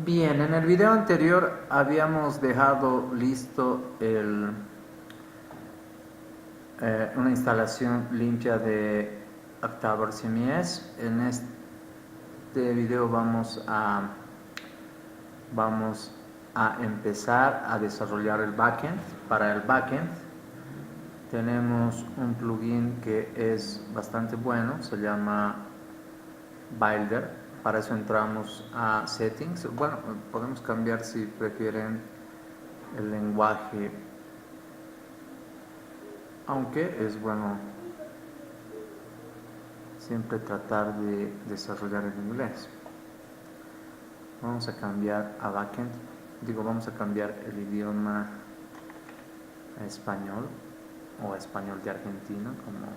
Bien, en el video anterior habíamos dejado listo una instalación limpia de October CMS. En este video vamos a empezar a desarrollar el backend. Para el backend tenemos un plugin que es bastante bueno, se llama Builder. Para eso entramos a Settings. Bueno, podemos cambiar si prefieren el lenguaje, aunque es bueno siempre tratar de desarrollar en inglés. Vamos a cambiar a backend, vamos a cambiar el idioma a español o a español de Argentina, como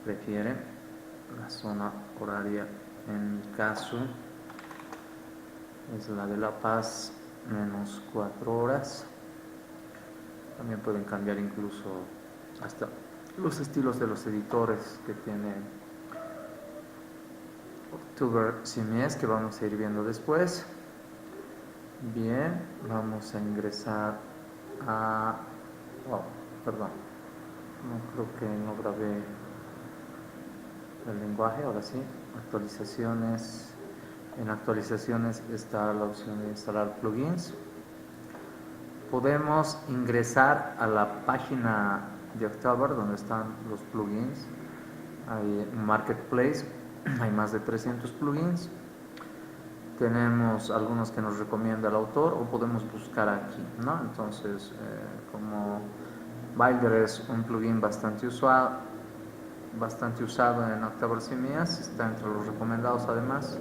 prefieren. La zona horaria en mi caso es la de La Paz, menos 4 horas. También pueden cambiar incluso hasta los estilos de los editores que tiene October CMS, que vamos a ir viendo después. Bien, vamos a ingresar a... Oh, perdón, no creo que no grabé el lenguaje. Ahora sí, actualizaciones. En actualizaciones está la opción de instalar plugins. Podemos ingresar a la página de October donde están los plugins. Hay un marketplace, hay más de 300 plugins. Tenemos algunos que nos recomienda el autor o podemos buscar aquí, ¿no? Entonces, como Builder es un plugin bastante usado en October CMS, está entre los recomendados además.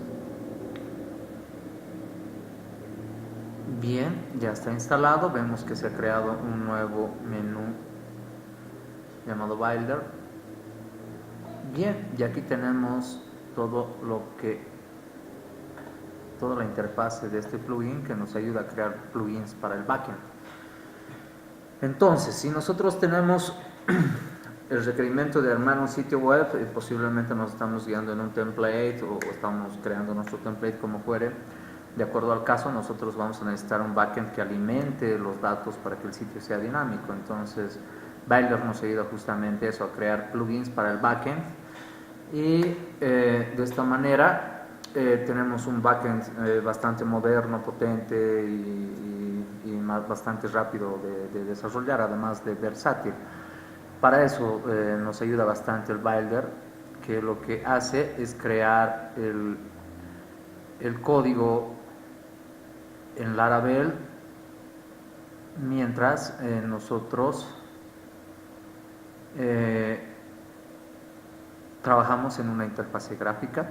Bien, ya está instalado. Vemos que se ha creado un nuevo menú llamado Builder. Bien, y aquí tenemos toda la interfase de este plugin que nos ayuda a crear plugins para el backend. Entonces, si nosotros tenemos el requerimiento de armar un sitio web, posiblemente nos estamos guiando en un template o estamos creando nuestro template como fuere. De acuerdo al caso, nosotros vamos a necesitar un backend que alimente los datos para que el sitio sea dinámico. Entonces, Builder nos ayuda justamente eso, a crear plugins para el backend. Y de esta manera tenemos un backend bastante moderno, potente y bastante rápido de desarrollar, además de versátil. Para eso nos ayuda bastante el Builder, que lo que hace es crear el código en Laravel mientras nosotros trabajamos en una interfase gráfica.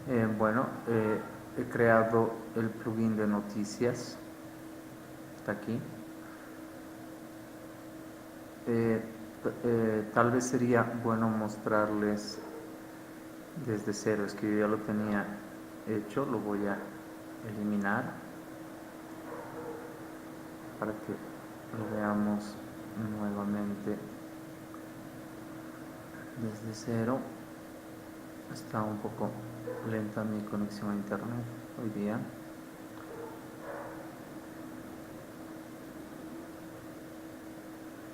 He creado el plugin de noticias, está aquí. Tal vez sería bueno mostrarles desde cero. Es que yo ya lo tenía hecho, lo voy a eliminar para que lo veamos nuevamente desde cero. Está un poco lenta mi conexión a internet hoy día.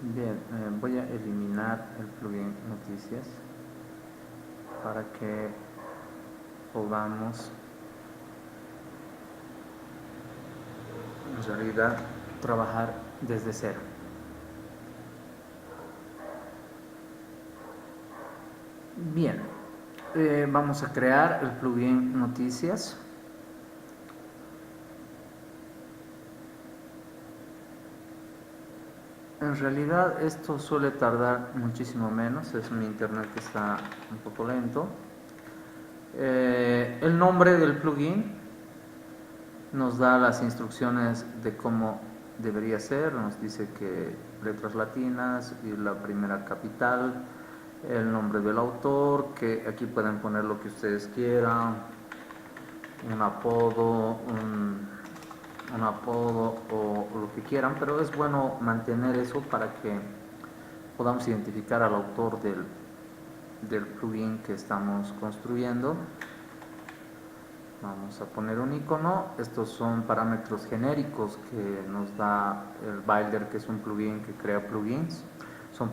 Bien, voy a eliminar el plugin noticias para que podamos en realidad trabajar desde cero. Bien, vamos a crear el plugin noticias. En realidad esto suele tardar muchísimo menos, es mi internet que está un poco lento. El nombre del plugin nos da las instrucciones de cómo debería ser, nos dice que letras latinas y la primera capital, el nombre del autor, que aquí pueden poner lo que ustedes quieran, un apodo o lo que quieran, pero es bueno mantener eso para que podamos identificar al autor del plugin que estamos construyendo. Vamos a poner un icono. Estos son parámetros genéricos que nos da el Builder, que es un plugin que crea plugins. Son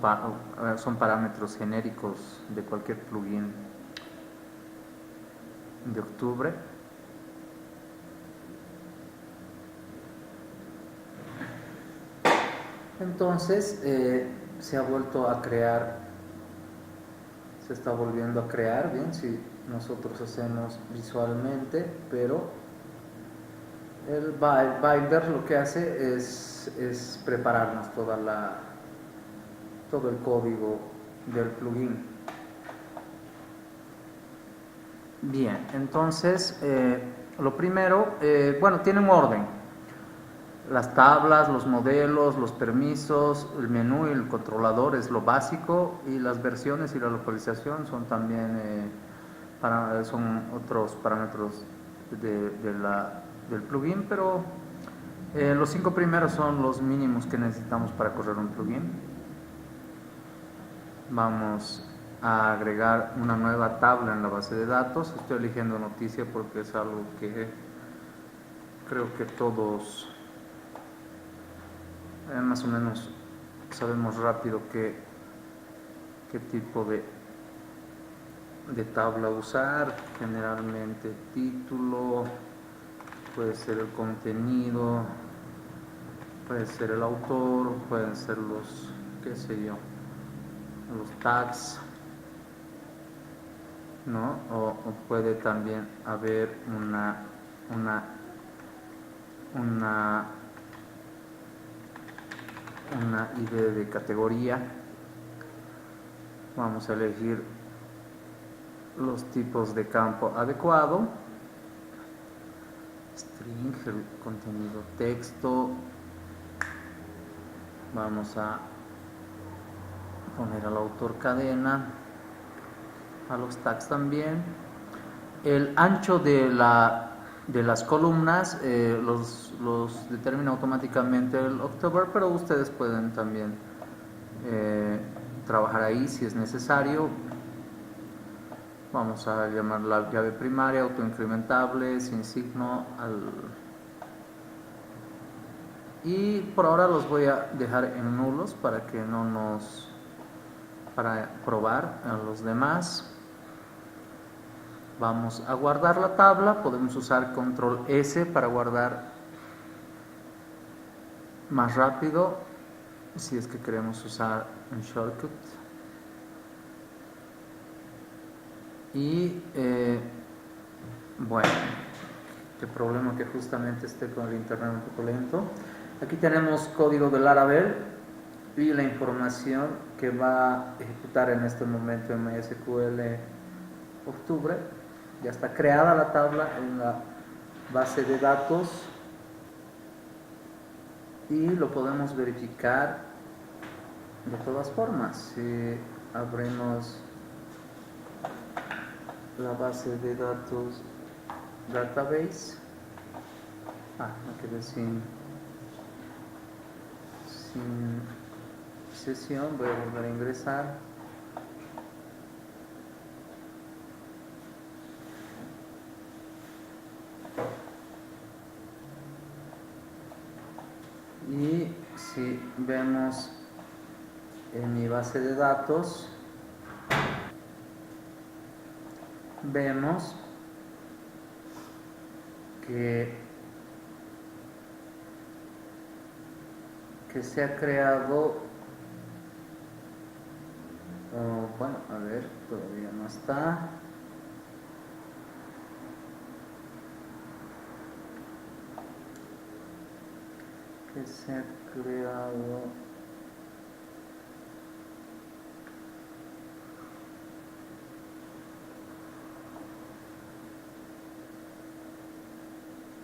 parámetros genéricos de cualquier plugin de Octubre. Entonces se ha vuelto a crear, se está volviendo a crear, bien, si nosotros hacemos visualmente, pero el Binder lo que hace es prepararnos todo el código del plugin. Bien, entonces lo primero, bueno, tiene un orden. Las tablas, los modelos, los permisos, el menú y el controlador es lo básico, y las versiones y la localización son también son otros parámetros del plugin, pero los 5 primeros son los mínimos que necesitamos para correr un plugin. Vamos a agregar una nueva tabla en la base de datos. Estoy eligiendo noticia porque es algo que creo que todos más o menos sabemos rápido qué tipo de tabla usar. Generalmente título, puede ser el contenido, puede ser el autor, pueden ser los, qué sé yo, los tags, ¿no? O puede también haber una ID de categoría. Vamos a elegir los tipos de campo adecuado: string, el contenido texto. Vamos a poner al autor cadena, a los tags también. El ancho de las columnas los determina automáticamente el October, pero ustedes pueden también trabajar ahí si es necesario. Vamos a llamar la llave primaria autoincrementable sin signo y por ahora los voy a dejar en nulos para que para probar a los demás. Vamos a guardar la tabla. Podemos usar control S para guardar más rápido si es que queremos usar un shortcut. Y bueno, qué problema que justamente esté con el internet un poco lento. Aquí tenemos código de Laravel y la información que va a ejecutar en este momento en MySQL Octubre. Ya está creada la tabla en la base de datos y lo podemos verificar de todas formas. Si abrimos la base de datos database, me quedé sin sesión, voy a volver a ingresar. Y si vemos en mi base de datos, vemos que se ha creado, bueno, a ver, todavía no está. Que se ha creado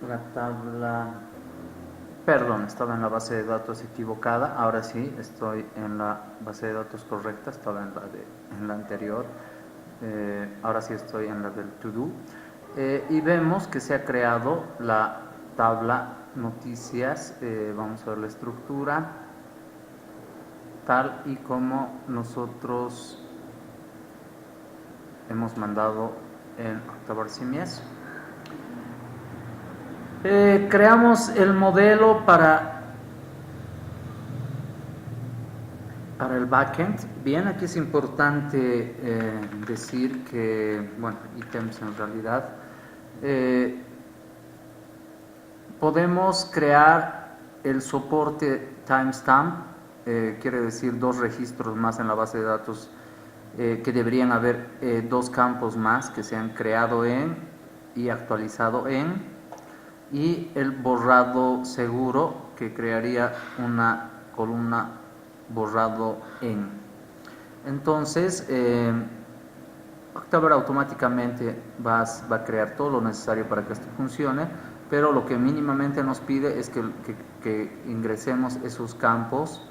la tabla, perdón, estaba en la base de datos equivocada. Ahora sí, estoy en la base de datos correcta, estaba en la anterior. Ahora sí estoy en la del to do. Y vemos que se ha creado la tabla noticias. Vamos a ver la estructura tal y como nosotros hemos mandado en October CMS. Creamos el modelo para el backend. Bien, aquí es importante decir que, bueno, ítems en realidad, podemos crear el soporte timestamp, quiere decir 2 registros más en la base de datos, que deberían haber 2 campos más que se han creado en y actualizado en, y el borrado seguro, que crearía una columna borrado en. Entonces, October automáticamente va a crear todo lo necesario para que esto funcione, pero lo que mínimamente nos pide es que ingresemos esos campos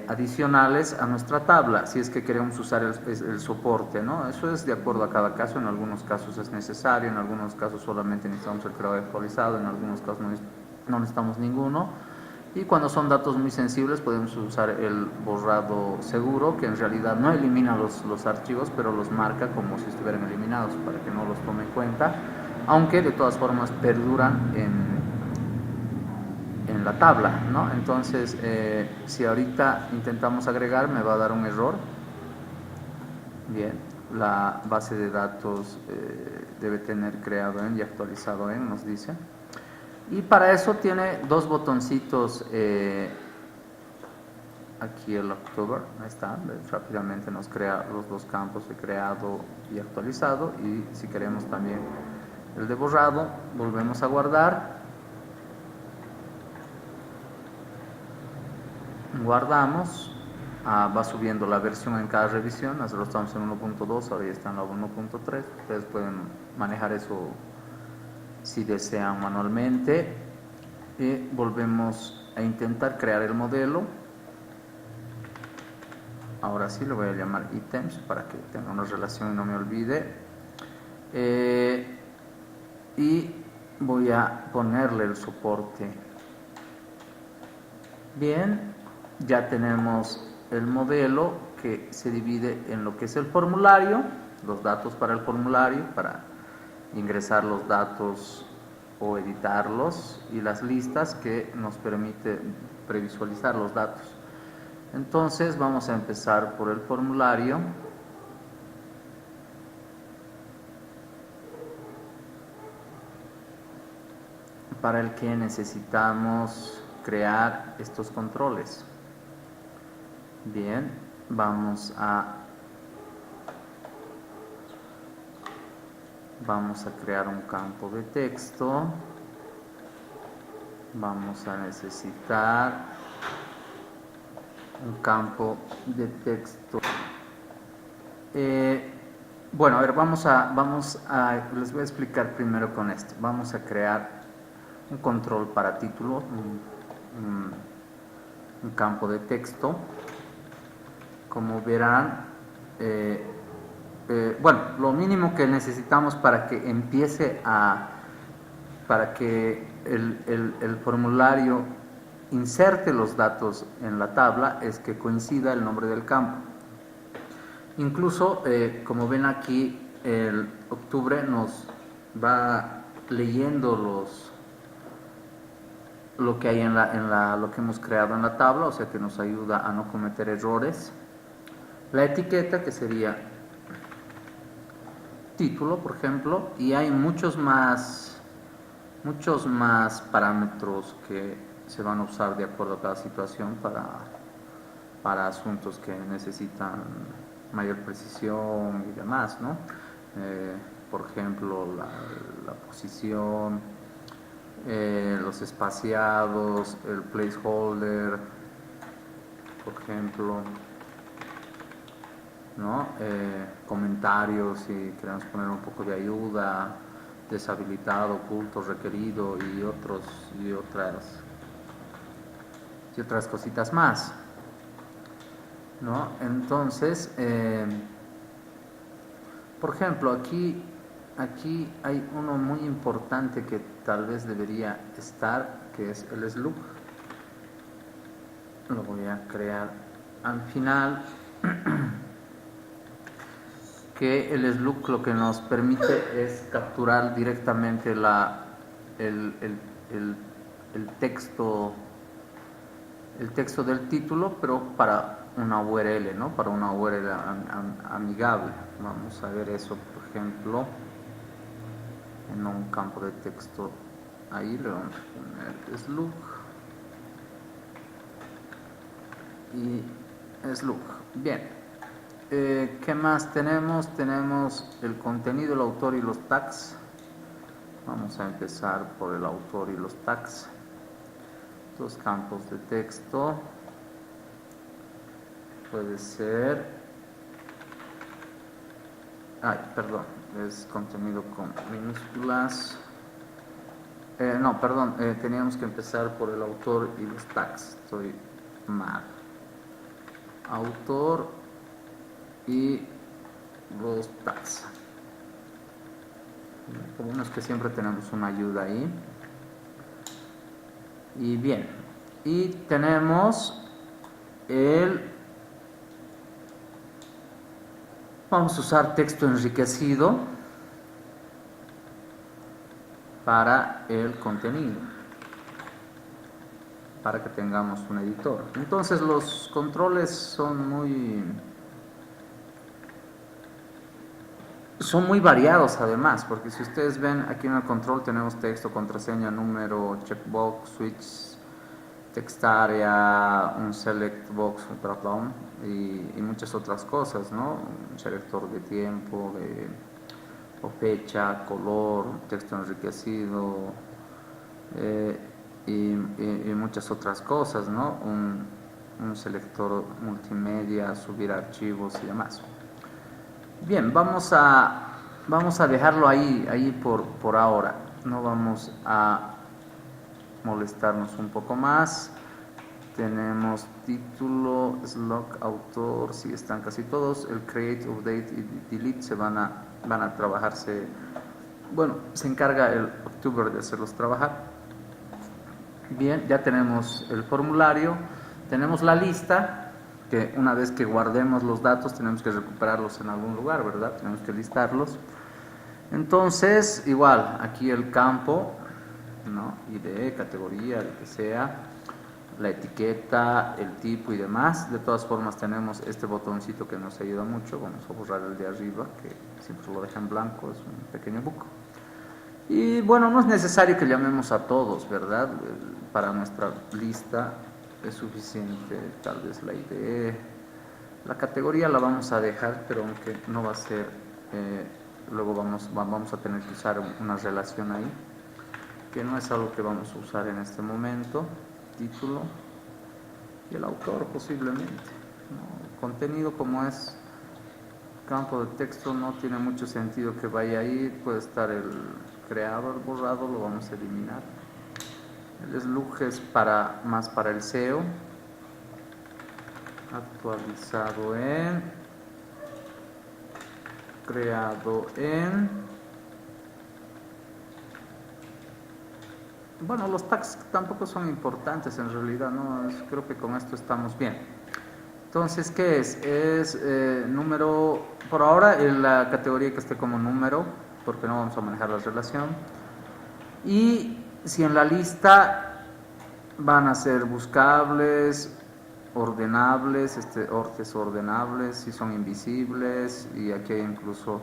adicionales a nuestra tabla, si es que queremos usar el soporte, ¿no? Eso es de acuerdo a cada caso. En algunos casos es necesario, en algunos casos solamente necesitamos el creador actualizado, en algunos casos no necesitamos ninguno, y cuando son datos muy sensibles podemos usar el borrado seguro, que en realidad no elimina los archivos, pero los marca como si estuvieran eliminados para que no los tome en cuenta, aunque de todas formas perduran en la tabla, ¿no? Entonces, si ahorita intentamos agregar, me va a dar un error. Bien, la base de datos debe tener creado en y actualizado en, nos dice. Y para eso tiene 2 botoncitos, aquí el October, ahí está, rápidamente nos crea los 2 campos de creado y actualizado, y si queremos también el de borrado, volvemos a guardar. Guardamos, va subiendo la versión en cada revisión. Nosotros estamos en 1.2, ahora ya está en la 1.3. Ustedes pueden manejar eso si desean manualmente. Y volvemos a intentar crear el modelo. Ahora sí lo voy a llamar ítems para que tenga una relación y no me olvide. Y voy a ponerle el soporte. Bien, ya tenemos el modelo que se divide en lo que es el formulario, los datos para el formulario, para ingresar los datos o editarlos, y las listas, que nos permite previsualizar los datos. Entonces vamos a empezar por el formulario. Para el que necesitamos crear estos controles. Bien, vamos a crear un campo de texto. Vamos a necesitar un campo de texto. Bueno, a ver, les voy a explicar primero con esto. Vamos a crear un control para título, un campo de texto. Como verán, bueno, lo mínimo que necesitamos para que empiece para que el formulario inserte los datos en la tabla, es que coincida el nombre del campo. Incluso, como ven aquí, el octubre nos va leyendo lo que hay lo que hemos creado en la tabla, o sea que nos ayuda a no cometer errores. La etiqueta, que sería título, por ejemplo, y hay muchos más parámetros que se van a usar de acuerdo a cada situación para asuntos que necesitan mayor precisión y demás, ¿no? Por ejemplo, la posición, los espaciados, el placeholder, por ejemplo, ¿no? Comentarios, si queremos poner un poco de ayuda, deshabilitado, oculto, requerido, y otras cositas más, ¿no? Entonces, por ejemplo, aquí hay uno muy importante que tal vez debería estar, que es el slug. Lo voy a crear al final. que el slug lo que nos permite es capturar directamente el texto del título, pero para una URL, ¿no? Para una URL amigable. Vamos a ver eso, por ejemplo, en un campo de texto. Ahí le vamos a poner slug y slug. Bien. ¿Qué más tenemos? Tenemos el contenido, el autor y los tags. Vamos a empezar por el autor y los tags. Dos campos de texto. Puede ser... Ay, perdón, es contenido con minúsculas. No, perdón, teníamos que empezar por el autor y los tags. Estoy mal. Autor y los tags. Lo bueno es que siempre tenemos una ayuda ahí. Y bien, y tenemos vamos a usar texto enriquecido para el contenido, para que tengamos un editor. Entonces los controles son muy variados además, porque si ustedes ven aquí en el control tenemos texto, contraseña, número, checkbox, switch, text area, un select box, un drop down y muchas otras cosas, ¿no? Un selector de tiempo, o fecha, color, texto enriquecido y muchas otras cosas, ¿no? Un selector multimedia, subir archivos y demás. Bien, vamos a dejarlo ahí por ahora. No vamos a molestarnos un poco más. Tenemos título, slug, autor, sí están casi todos. El create, update y delete van a trabajarse. Bueno, se encarga el October de hacerlos trabajar. Bien, ya tenemos el formulario, tenemos la lista, que una vez que guardemos los datos tenemos que recuperarlos en algún lugar, ¿verdad? Tenemos que listarlos. Entonces, igual, aquí el campo, ¿no? ID, categoría, lo que sea, la etiqueta, el tipo y demás. De todas formas tenemos este botoncito que nos ayuda mucho. Vamos a borrar el de arriba, que siempre lo deja en blanco, es un pequeño buco. Y bueno, no es necesario que llamemos a todos, ¿verdad? Para nuestra lista es suficiente tal vez la ID. La categoría la vamos a dejar, pero aunque no va a ser, luego vamos a tener que usar una relación ahí, que no es algo que vamos a usar en este momento. Título y el autor posiblemente, ¿no? El contenido, como es campo de texto, no tiene mucho sentido que vaya ahí. Puede estar el creado, el borrado, lo vamos a eliminar. El slug es más para el SEO. Actualizado en, creado en. Bueno, los tags tampoco son importantes en realidad, ¿no? Creo que con esto estamos bien. Entonces, ¿qué es? Es número, por ahora la categoría que esté como número, porque no vamos a manejar la relación. Y si en la lista van a ser buscables, ordenables, ordenables, si son invisibles, y aquí hay incluso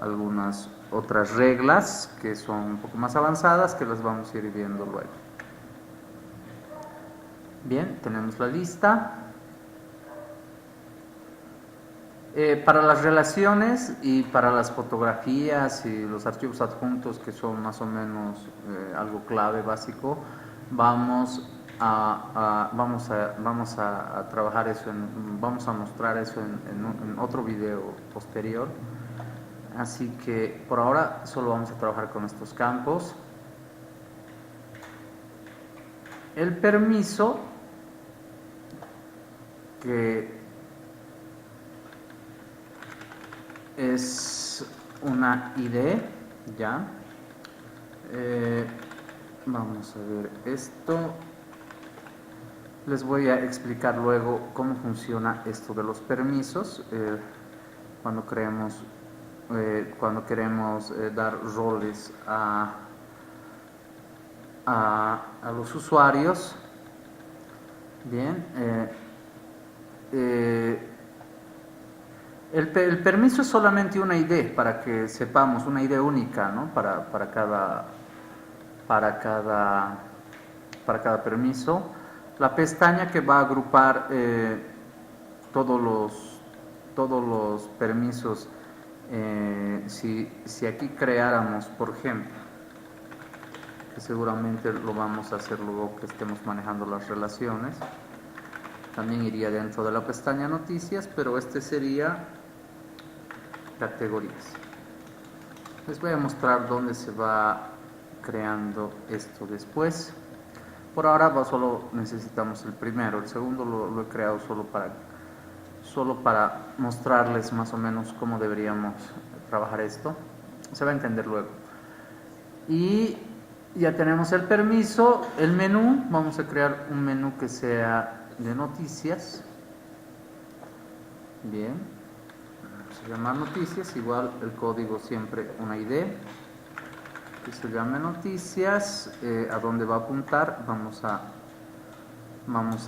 algunas otras reglas que son un poco más avanzadas, que las vamos a ir viendo luego. Bien, tenemos la lista. Para las relaciones y para las fotografías y los archivos adjuntos, que son más o menos algo clave, básico, vamos a trabajar eso, vamos a mostrar eso en otro video posterior. Así que por ahora solo vamos a trabajar con estos campos. El permiso, que es una ID, ya. Vamos a ver esto. Les voy a explicar luego cómo funciona esto de los permisos cuando creemos cuando queremos dar roles a los usuarios. Bien, el permiso es solamente una ID para que sepamos, una ID única, ¿no? para cada permiso. La pestaña que va a agrupar todos los permisos. Si aquí creáramos, por ejemplo, que seguramente lo vamos a hacer luego que estemos manejando las relaciones, también iría dentro de la pestaña noticias, pero este sería categorías. Les voy a mostrar dónde se va creando esto después. Por ahora solo necesitamos el primero, el segundo lo he creado solo para mostrarles más o menos cómo deberíamos trabajar esto. Se va a entender luego. Y ya tenemos el permiso, el menú. Vamos a crear un menú que sea de noticias. Bien, vamos a llamar noticias, igual el código siempre una ID que se llame noticias. ¿A dónde va a apuntar? Vamos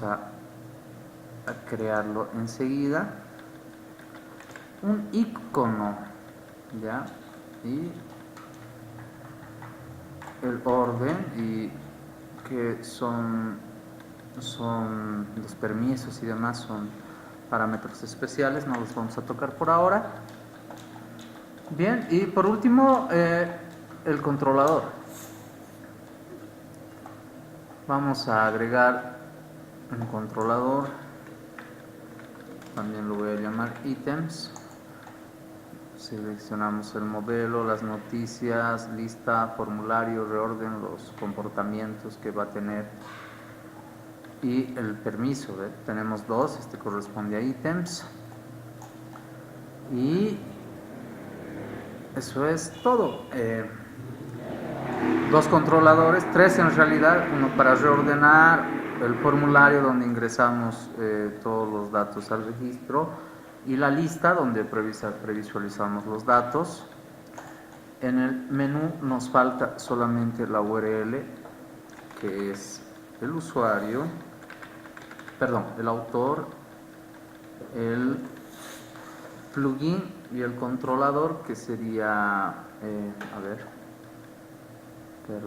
a crearlo enseguida. Un icono, ya, y el orden, y que son los permisos y demás, son parámetros especiales, no los vamos a tocar por ahora. Bien, y por último el controlador. Vamos a agregar un controlador, también lo voy a llamar ítems. Seleccionamos el modelo, las noticias, lista, formulario, reorden, los comportamientos que va a tener y el permiso. Tenemos dos, este corresponde a ítems. Y eso es todo. Dos controladores, tres en realidad, uno para reordenar el formulario donde ingresamos todos los datos al registro, y la lista donde previsualizamos los datos. En el menú nos falta solamente la URL, que es el usuario, perdón, el autor, el plugin y el controlador, que sería,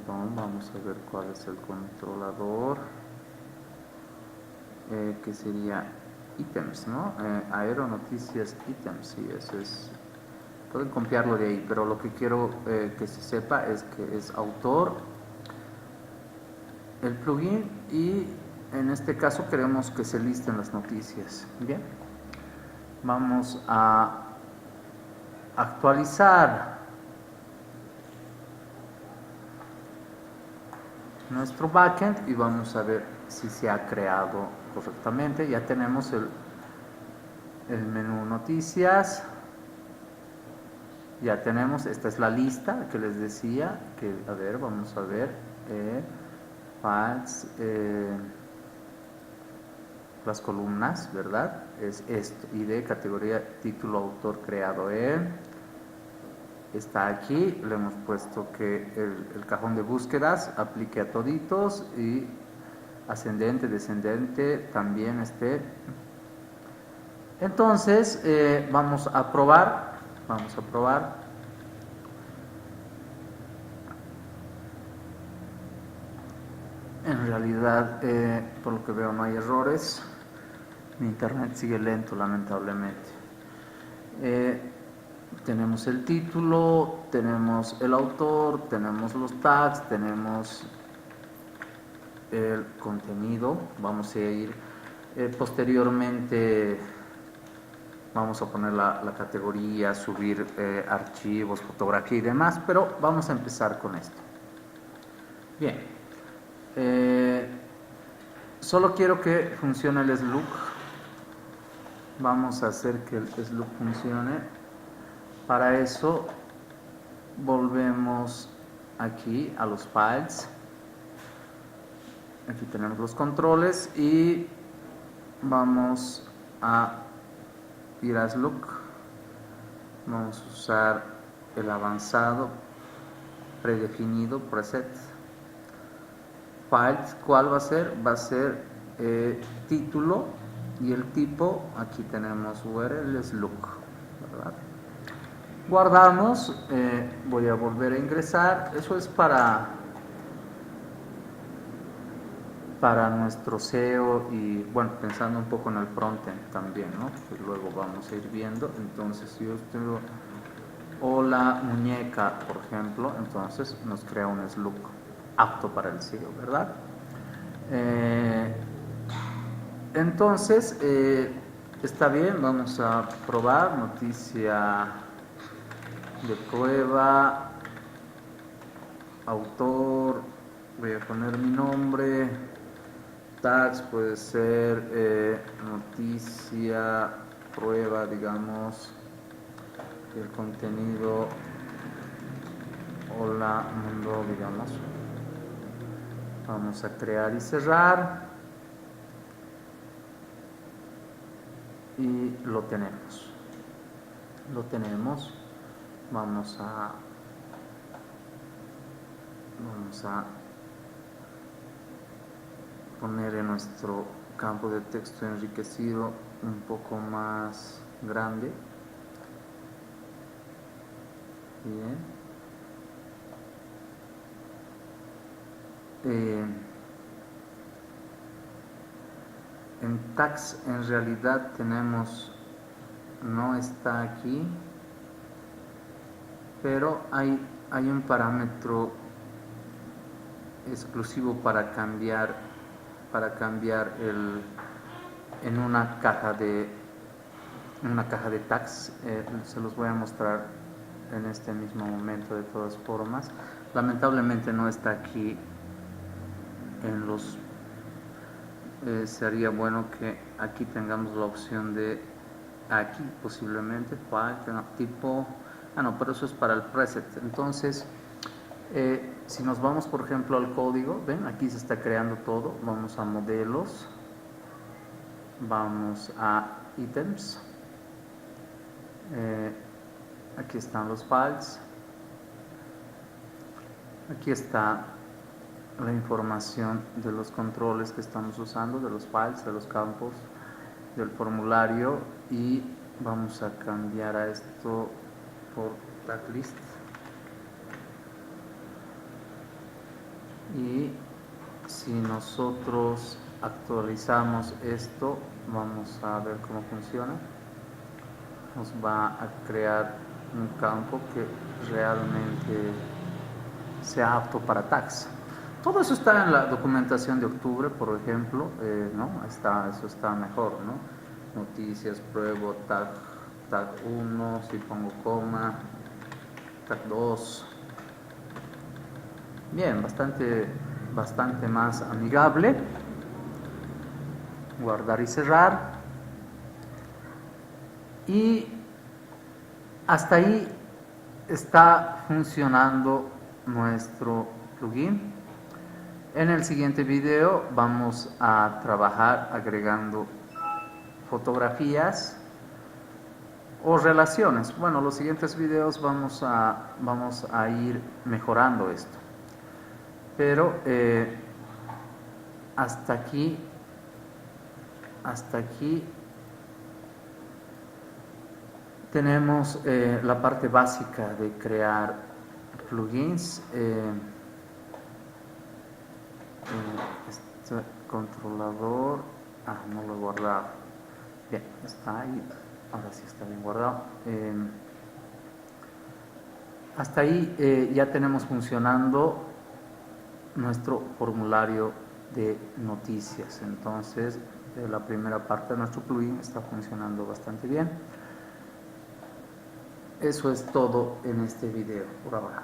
vamos a ver cuál es el controlador, que sería ítems, ¿no? Aeronoticias ítems, sí, eso es. Pueden copiarlo de ahí, pero lo que quiero que se sepa es que es autor, el plugin, y en este caso queremos que se listen las noticias. Bien, vamos a actualizar nuestro backend y vamos a ver si se ha creado correctamente. Ya tenemos el menú noticias, ya tenemos, esta es la lista que les decía, que vamos a ver, files, las columnas, ¿verdad? Es esto, ID, categoría, título, autor, creado en. Está aquí, le hemos puesto que el cajón de búsquedas aplique a toditos, y ascendente, descendente también esté. Entonces vamos a probar. En realidad, por lo que veo, no hay errores. Mi internet sigue lento, lamentablemente. Tenemos el título, tenemos el autor, tenemos los tags, tenemos el contenido. Vamos a ir posteriormente, vamos a poner la categoría, subir archivos, fotografía y demás, pero vamos a empezar con esto. Bien, solo quiero que funcione el slug. Vamos a hacer que el slug funcione. Para eso volvemos aquí a los files. Aquí tenemos los controles y vamos a ir a slug. Vamos a usar el avanzado predefinido preset. Files, ¿cuál va a ser? Va a ser título, y el tipo, aquí tenemos URLs look, ¿verdad? Guardamos, voy a volver a ingresar. Eso es para nuestro SEO y bueno, pensando un poco en el frontend también, ¿no? Que luego vamos a ir viendo. Entonces, si yo tengo hola muñeca, por ejemplo, entonces nos crea un look apto para el SEO, ¿verdad? Entonces, está bien, vamos a probar noticia de prueba, autor, voy a poner mi nombre, tags puede ser noticia, prueba, digamos, el contenido, hola mundo, digamos. Vamos a crear y cerrar. Y lo tenemos. Vamos a poner en nuestro campo de texto enriquecido un poco más grande. Bien. En tags en realidad tenemos, no está aquí, pero hay un parámetro exclusivo para cambiar en una caja de tags. Se los voy a mostrar en este mismo momento. De todas formas, lamentablemente no está aquí en los sería bueno que aquí tengamos la opción de aquí posiblemente tipo, no, pero eso es para el preset. Entonces, si nos vamos por ejemplo al código, ven, aquí se está creando todo. Vamos a modelos, vamos a ítems, aquí están los files, aquí está la información de los controles que estamos usando, de los files, de los campos, del formulario, y vamos a cambiar a esto por tag list. Y si nosotros actualizamos esto, vamos a ver cómo funciona. Nos va a crear un campo que realmente sea apto para tags. Todo eso está en la documentación de octubre, por ejemplo, ¿no? Eso está mejor, ¿no? Noticias, pruebo, tag 1, si pongo coma, tag 2. Bien, bastante más amigable. Guardar y cerrar. Y hasta ahí está funcionando nuestro plugin. En el siguiente video vamos a trabajar agregando fotografías o relaciones. Bueno, los siguientes videos vamos a ir mejorando esto. Pero hasta aquí tenemos la parte básica de crear plugins. Este controlador, no lo he guardado. Bien, está ahí. Ahora sí está bien guardado. Hasta ahí ya tenemos funcionando nuestro formulario de noticias. Entonces, la primera parte de nuestro plugin está funcionando bastante bien. Eso es todo en este video por ahora.